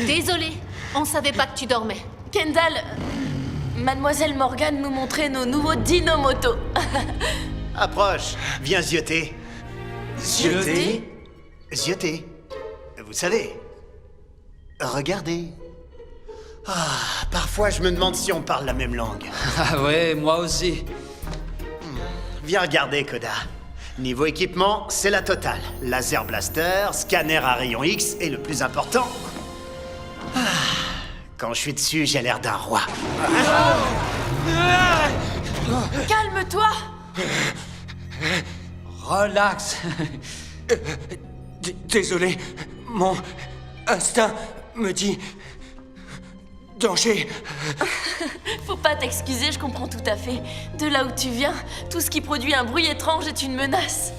Désolé, on savait pas que tu dormais. Kendall, Mademoiselle Morgan nous montrait nos nouveaux Dinomoto. Approche, viens zioter. Zioter? Zioter. Vous savez, regardez. Ah, parfois je me demande si on parle la même langue. Ah ouais, moi aussi. Viens regarder, Koda. Niveau équipement, c'est la totale. Laser blaster, scanner à rayon X et le plus important... Ah, quand je suis dessus, j'ai l'air d'un roi. Calme-toi! Relax. Désolé, mon instinct me dit... danger. Faut pas t'excuser, je comprends tout à fait. De là où tu viens, tout ce qui produit un bruit étrange est une menace.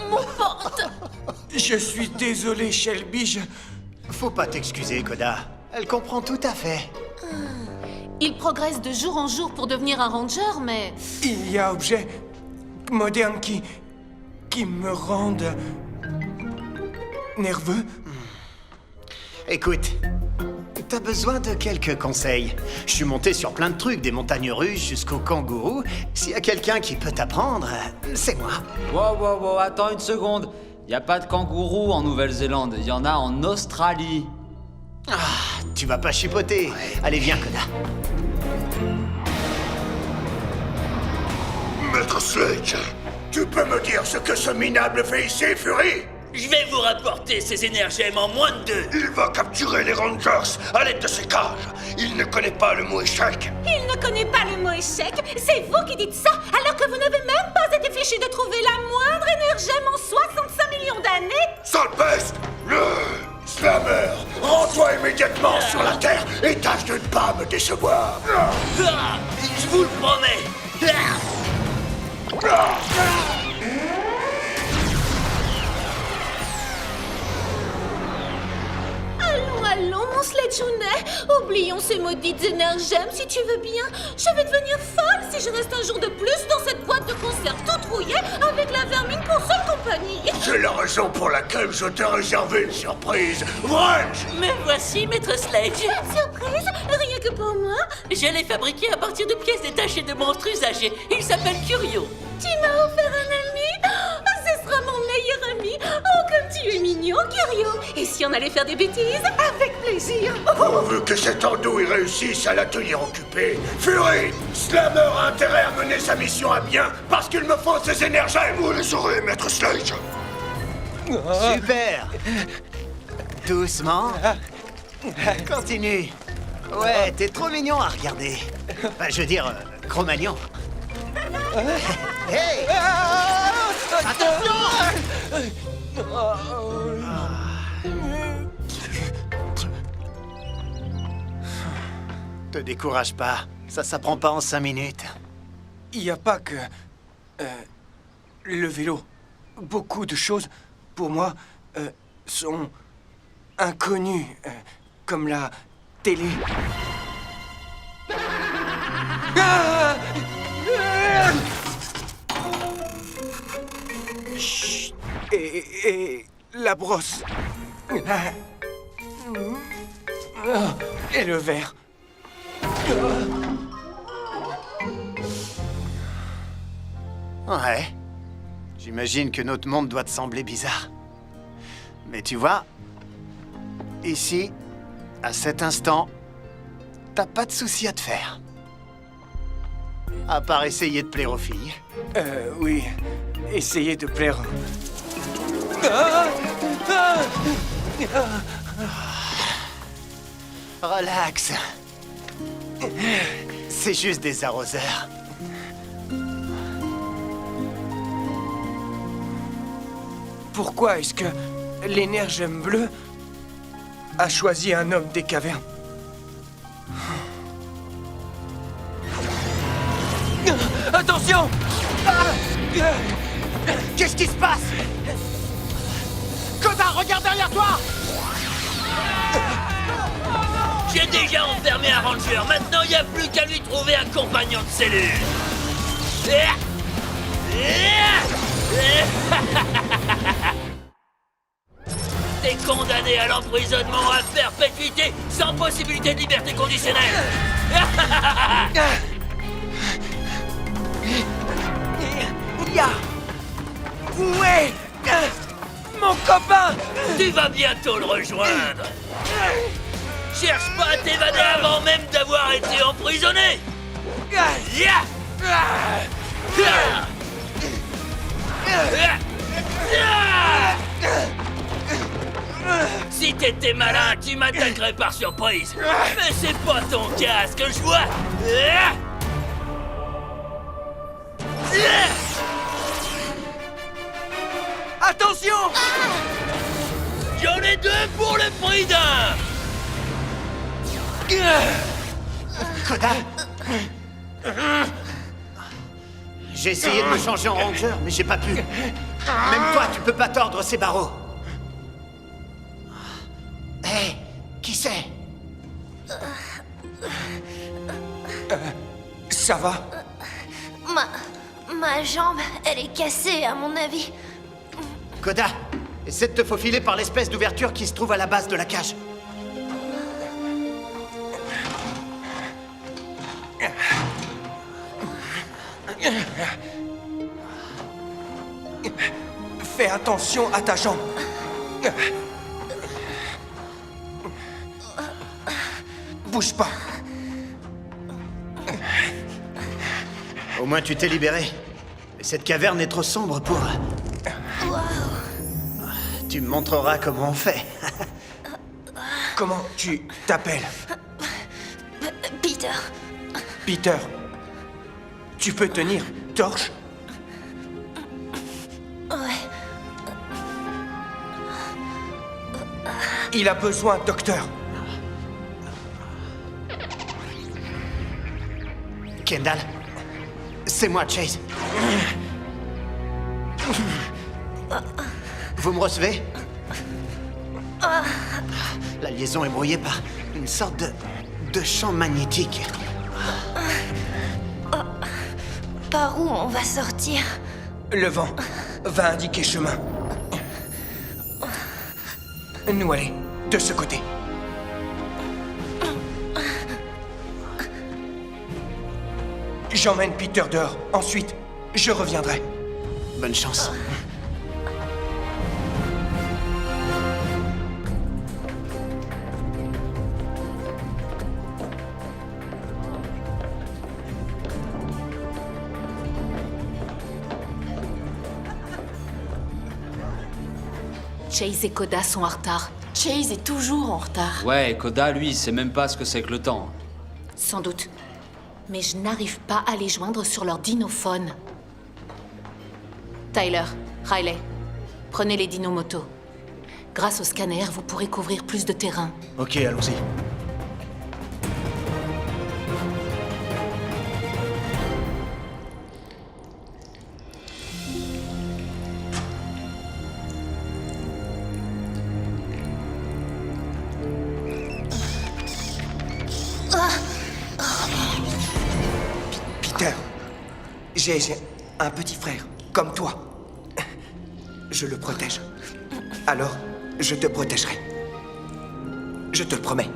Mon porte! Je suis désolé, Shelby, Faut pas t'excuser, Koda. Elle comprend tout à fait. Il progresse de jour en jour pour devenir un ranger, mais... Il y a objets modernes qui me rendent... nerveux. Écoute, t'as besoin de quelques conseils. Je suis monté sur plein de trucs, des montagnes russes jusqu'aux kangourous. S'il y a quelqu'un qui peut t'apprendre, c'est moi. Wow, attends une seconde. Y a pas de kangourous en Nouvelle-Zélande, y en a en Australie. Ah, tu vas pas chipoter. Allez, viens, Koda. Maître Slade, tu peux me dire ce que ce minable fait ici, Fury? Je vais vous rapporter ces énergèmes en moins de 2. Il va capturer les Rangers à l'aide de ses cages. Il ne connaît pas le mot échec. Il ne connaît pas le mot échec. C'est vous qui dites ça, alors que vous n'avez même pas été fichu de trouver la moindre énergème en 65 millions d'années. Sale peste! Slammer, rends-toi immédiatement sur la Terre et tâche de ne pas me décevoir. Ah, je vous le promets. Allons, mon Sledgeonet. Oublions ces maudites énergèmes si tu veux bien. Je vais devenir folle si je reste un jour de plus dans cette boîte de conserve toute rouillée avec la vermine pour seule compagnie. C'est la raison pour laquelle je t'ai réservé une surprise. Range! Me voici, Maître Sledge. Une surprise? Rien que pour moi? Je l'ai fabriqué à partir de pièces détachées de monstres usagés. Il s'appelle Curio. Tu m'as offert un ami? Ce sera mon meilleur ami. Oh, comme tu es mignon, Curio. Et si on allait faire des bêtises? Avec plaisir. Pourvu que cet andouille réussisse à la tenir occupée. Fury! Slammer a intérêt à mener sa mission à bien parce qu'il me faut ces énergèmes. Vous les aurez, Maître Slade. Super. Doucement. Continue. Ouais, t'es trop mignon à regarder. Enfin, je veux dire, Cro-Magnon. Hey! Attention! Te décourage pas. Ça s'apprend pas en 5 minutes. il n'y a pas que... le vélo. Beaucoup de choses, pour moi, sont inconnues, comme la télé. Chut. Et la brosse. Et le verre. Ouais. J'imagine que notre monde doit te sembler bizarre. Mais tu vois, ici, à cet instant, t'as pas de souci à te faire. À part essayer de plaire aux filles. Oui. Essayez de plaire. Relax. C'est juste des arroseurs. Pourquoi est-ce que l'énergème bleu a choisi un homme des cavernes? Attention! Qu'est-ce qui se passe? Koda, regarde derrière toi! J'ai déjà enfermé un ranger. Maintenant, il n'y a plus qu'à lui trouver un compagnon de cellule. T'es condamné à l'emprisonnement à perpétuité sans possibilité de liberté conditionnelle. Ya! Où est mon copain? Tu vas bientôt le rejoindre. Cherche pas à t'évader avant même d'avoir été emprisonné. Ya! Si t'étais malin, tu m'attaquerais par surprise. Mais c'est pas ton cas, ce que je vois. Attention! J'en ai deux pour le prix d'un. Koda! J'ai essayé de me changer en ranger, mais j'ai pas pu. Même toi, tu peux pas tordre ces barreaux. Hé, qui c'est? Ça va? Ma jambe, elle est cassée à mon avis. Koda, essaie de te faufiler par l'espèce d'ouverture qui se trouve à la base de la cage. Fais attention à ta jambe. Bouge pas. Au moins tu t'es libéré. Mais cette caverne est trop sombre pour... Tu me montreras comment on fait. Comment tu t'appelles? Peter. Peter. Tu peux tenir torche? Ouais. Il a besoin, docteur. Kendall, c'est moi, Chase. Vous me recevez? La liaison est brouillée par une sorte de champ magnétique. Par où on va sortir? Le vent va indiquer chemin. Nous aller de ce côté. J'emmène Peter dehors. Ensuite, je reviendrai. Bonne chance. Chase et Koda sont en retard. Chase est toujours en retard. Ouais, Koda, lui, il sait même pas ce que c'est que le temps. Sans doute. Mais je n'arrive pas à les joindre sur leur dinophone. Tyler, Riley, prenez les dinomotos. Grâce au scanner, vous pourrez couvrir plus de terrain. Ok, allons-y. Peter, j'ai un petit frère, comme toi. Je le protège. Alors, je te protégerai. Je te le promets.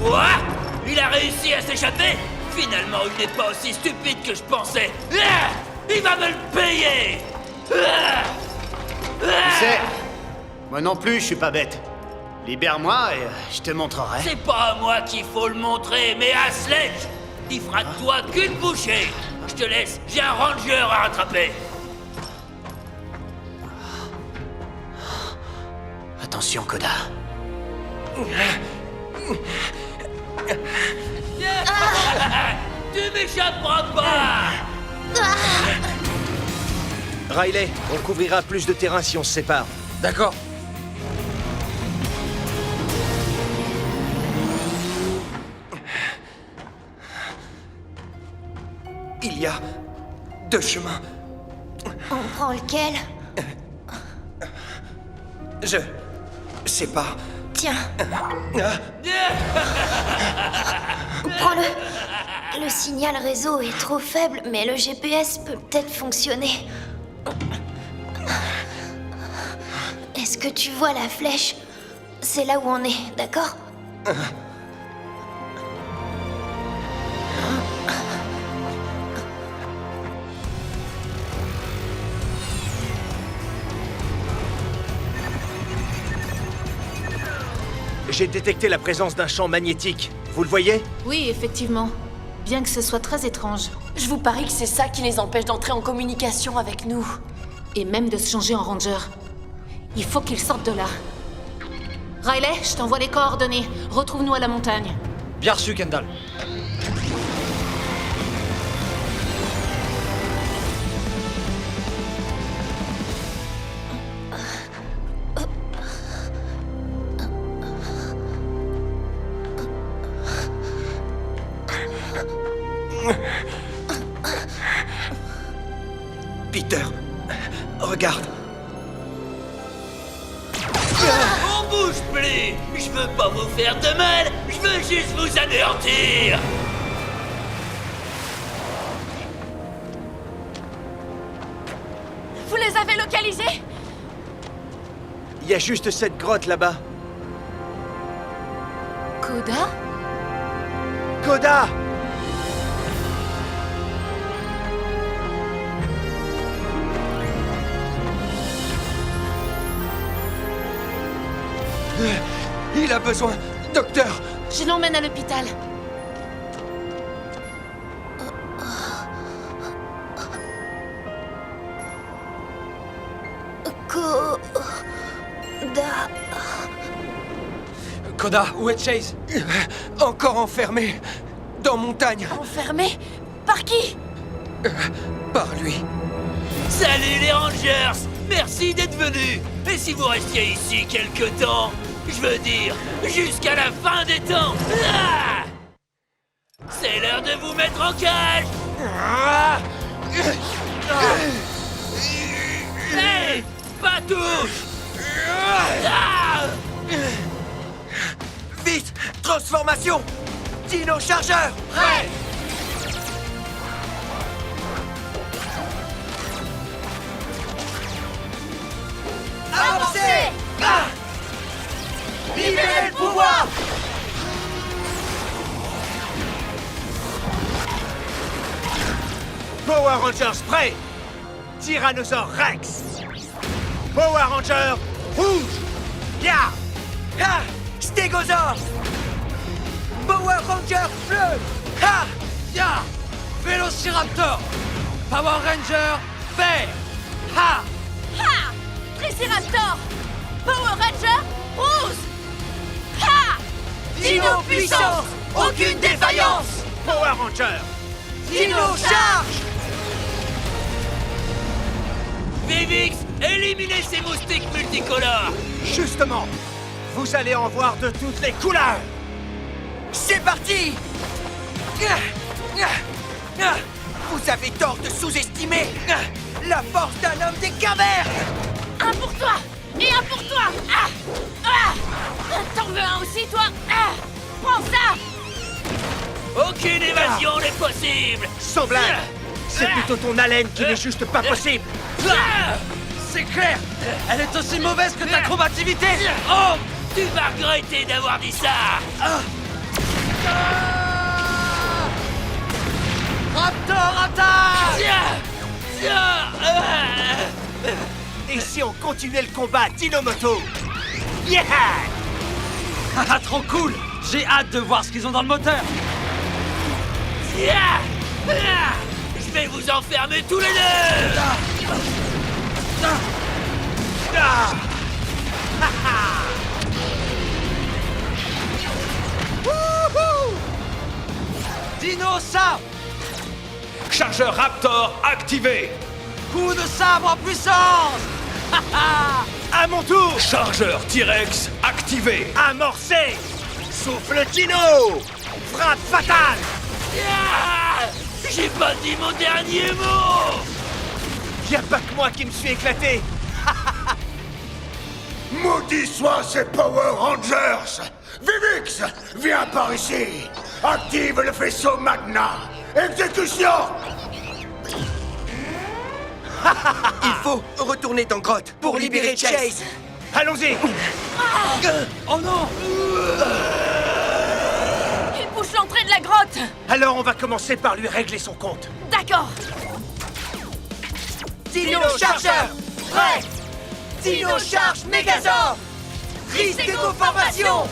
Quoi? Il a réussi à s'échapper? Finalement, il n'est pas aussi stupide que je pensais. Ah! Il va me le payer! Ah! Tu sais, moi non plus, je suis pas bête. Libère-moi et je te montrerai. C'est pas à moi qu'il faut le montrer, mais à Sledge! Il fera de toi qu'une bouchée! Je te laisse, j'ai un ranger à rattraper! Attention, Koda. Tu m'échapperas pas! Riley, on couvrira plus de terrain si on se sépare. D'accord. Il y a 2 chemins. On prend lequel? Je sais pas. Tiens, Ah, prends-le. Le signal réseau est trop faible, mais le GPS peut peut-être fonctionner. Est-ce que tu vois la flèche? C'est là où on est, d'accord? J'ai détecté la présence d'un champ magnétique. Vous le voyez? Oui, effectivement. Bien que ce soit très étrange. Je vous parie que c'est ça qui les empêche d'entrer en communication avec nous. Et même de se changer en ranger. Il faut qu'ils sortent de là. Riley, je t'envoie les coordonnées. Retrouve-nous à la montagne. Bien reçu, Kendall. Peter, regarde. On bouge plus! Je veux pas vous faire de mal, je veux juste vous anéantir! Vous les avez localisés? Il y a juste cette grotte là-bas. Coda? Coda! Il a besoin. Docteur! Je l'emmène à l'hôpital. Coda. Coda, où est Chase? Encore enfermé. Dans montagne. Enfermés? Par qui? Par lui. Salut les Rangers! Merci d'être venus! Et si vous restiez ici quelque temps, je veux dire, jusqu'à la fin des temps! Ah! C'est l'heure de vous mettre en cage! Hey! Pas touche! Ah! Vite! Transformation! Dino chargeur! Prêt! Avancez! Libérez le pouvoir! Power Rangers prêt! Tyrannosaure Rex! Power Ranger rouge! Ya! Ha! Stégosaure! Power Ranger bleu! Ha! Ya! Vélociraptor! Power Ranger vert! Ha! Ha! Triceraptor! Power Ranger rose! Ha! Dino puissance! Aucune défaillance! Power Ranger! Dino charge! Vivix, éliminez ces moustiques multicolores! Justement, vous allez en voir de toutes les couleurs! C'est parti! Vous avez tort de sous-estimer la force d'un homme des cavernes! Un pour toi! Et un pour toi! Ah! Ah! T'en veux un aussi, toi? Ah! Prends ça! Aucune évasion n'est possible! Sans blague! C'est plutôt ton haleine qui n'est juste pas possible! Ah! C'est clair! Elle est aussi mauvaise que ta combativité! Oh! Tu vas regretter d'avoir dit ça! Raptor attaque! Tiens! Tiens! Et si on continuait le combat Dinomoto? Yeah! Ah, trop cool! J'ai hâte de voir ce qu'ils ont dans le moteur! Tiens! Ah! Je vais vous enfermer tous les deux! Dino sabre! Chargeur Raptor activé! Coup de sabre en puissance! À mon tour! Chargeur T-Rex activé! Amorcé! Souffle Dino! Frappe fatale! Ah! J'ai pas dit mon dernier mot! Y'a pas que moi qui me suis éclaté! Maudits soient ces Power Rangers! Vivix, viens par ici! Active le faisceau Magna! Exécution! Il faut retourner dans Grotte pour libérer Chase. Allons-y. Oh non! Il bouche l'entrée de la grotte. Alors on va commencer par lui régler son compte. D'accord. Dino Chargeur, prêt. Dino Charge Megazord. Ristego Formation.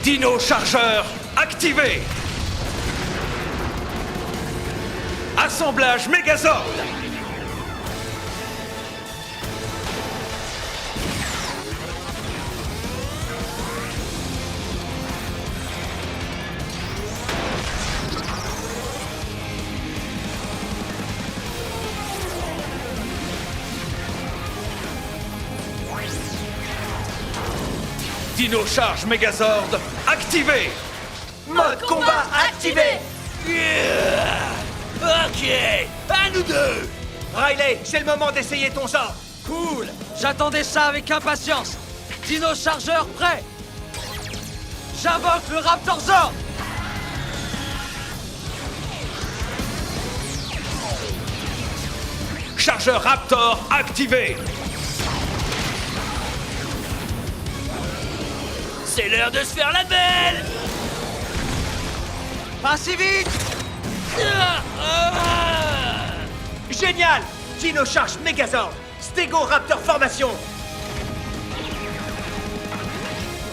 Dino Chargeur activé. Assemblage Megazord. Dino Charge Megazord activé. Mode combat activé. Ok, à nous deux! Riley, c'est le moment d'essayer ton sort. Cool. J'attendais ça avec impatience. Dino Chargeur prêt. J'invoque le Raptorzord. Chargeur Raptor activé. C'est l'heure de se faire la belle! Pas si vite. Génial. Dino Charge Megazord. Stego Raptor Formation.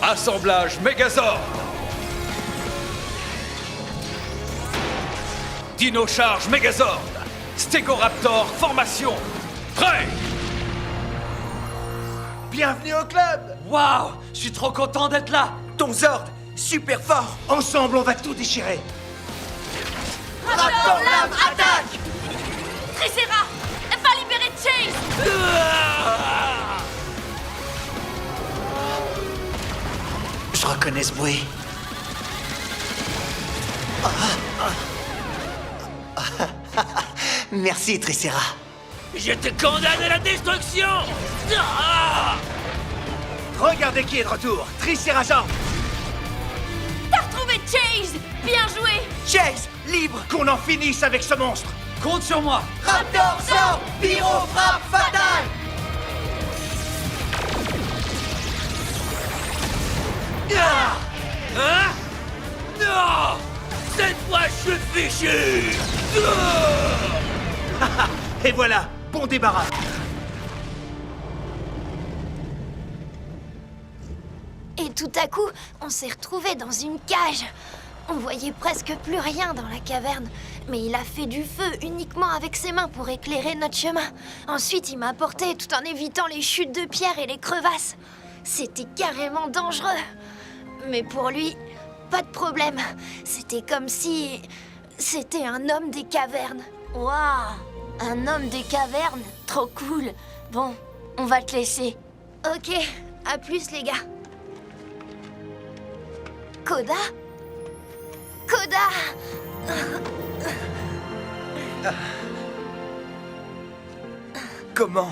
Assemblage Megazord. Dino Charge Megazord. Stegoraptor formation. Prêt. Bienvenue au club. Waouh, je suis trop content d'être là. Ton Zord, super fort. Ensemble, on va tout déchirer. Raptor Lame attaque. Tricera, va libérer Chase. Je reconnais ce bruit. Merci, Tricera. Je te condamne à la destruction! Regardez qui est de retour. Tricerazor. T'as retrouvé Chase. Bien joué. Chase, libre. Qu'on en finisse avec ce monstre. Compte sur moi. Raptor Zord, pyro frappe fatale. Hein? Non! Cette fois, je suis fichu! Et voilà, bon débarras. Et tout à coup, on s'est retrouvés dans une cage. On voyait presque plus rien dans la caverne, mais il a fait du feu uniquement avec ses mains pour éclairer notre chemin. Ensuite, il m'a porté tout en évitant les chutes de pierre et les crevasses. C'était carrément dangereux. Mais pour lui, pas de problème. C'était comme si... c'était un homme des cavernes. Waouh, un homme des cavernes. Trop cool. Bon, on va te laisser. Ok, à plus les gars. Koda? Koda! Comment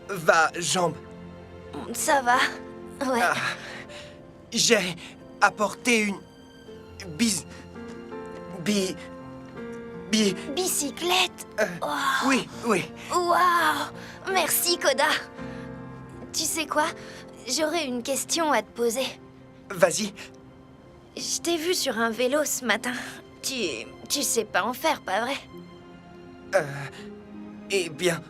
va, jambe? Ça va, ouais. J'ai apporté une... Bicyclette? Oui. Waouh! Merci, Koda. Tu sais quoi? J'aurais une question à te poser. Vas-y. Je t'ai vu sur un vélo ce matin. Tu sais pas en faire, pas vrai? Eh bien,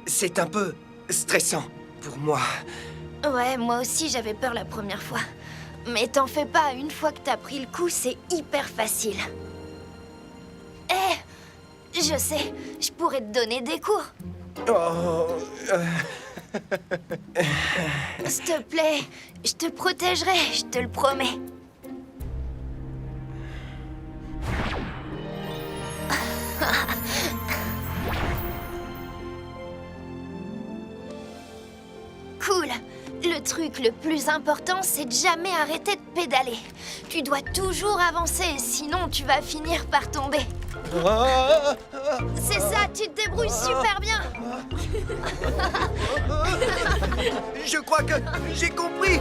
c'est un peu stressant pour moi. Ouais, moi aussi j'avais peur la première fois. Mais t'en fais pas, une fois que t'as pris le coup, c'est hyper facile. Je sais, je pourrais te donner des cours. S'il te plaît, je te protégerai, je te le promets. Cool. Le truc le plus important, c'est de jamais arrêter de pédaler. Tu dois toujours avancer, sinon tu vas finir par tomber. C'est ça, tu te débrouilles super bien. Je crois que j'ai compris.